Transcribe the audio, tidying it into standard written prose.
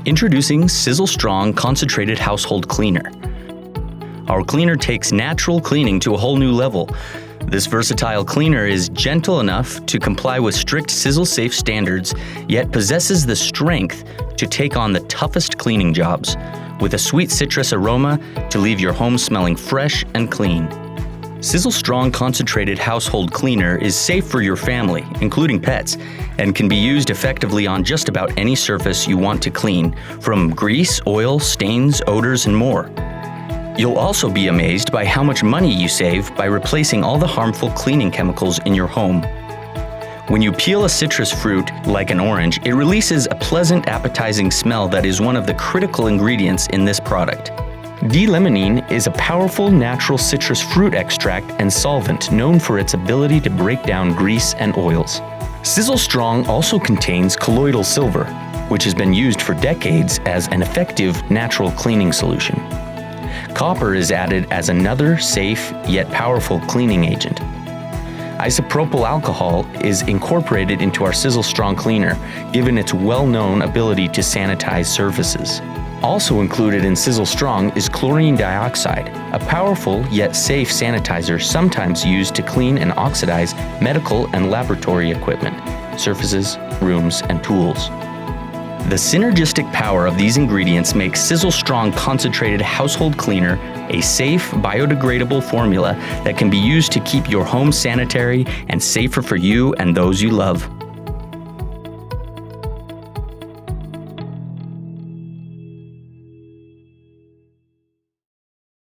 Introducing Sisel Strong Concentrated Household Cleaner. Our cleaner takes natural cleaning to a whole new level. This versatile cleaner is gentle enough to comply with strict Sisel Safe standards, yet possesses the strength to take on the toughest cleaning jobs, with a sweet citrus aroma to leave your home smelling fresh and clean. Sisel Strong Concentrated Household Cleaner is safe for your family, including pets, and can be used effectively on just about any surface you want to clean, from grease, oil, stains, odors, and more. You'll also be amazed by how much money you save by replacing all the harmful cleaning chemicals in your home. When you peel a citrus fruit, like an orange, it releases a pleasant, appetizing smell that is one of the critical ingredients in this product. D-limonene is a powerful natural citrus fruit extract and solvent known for its ability to break down grease and oils. Sisel Strong also contains colloidal silver, which has been used for decades as an effective natural cleaning solution. Copper is added as another safe yet powerful cleaning agent. Isopropyl alcohol is incorporated into our Sisel Strong cleaner, given its well-known ability to sanitize surfaces. Also included in Sisel Strong is chlorine dioxide, a powerful yet safe sanitizer sometimes used to clean and oxidize medical and laboratory equipment, surfaces, rooms, and tools. The synergistic power of these ingredients makes Sisel Strong Concentrated Household Cleaner a safe, biodegradable formula that can be used to keep your home sanitary and safer for you and those you love.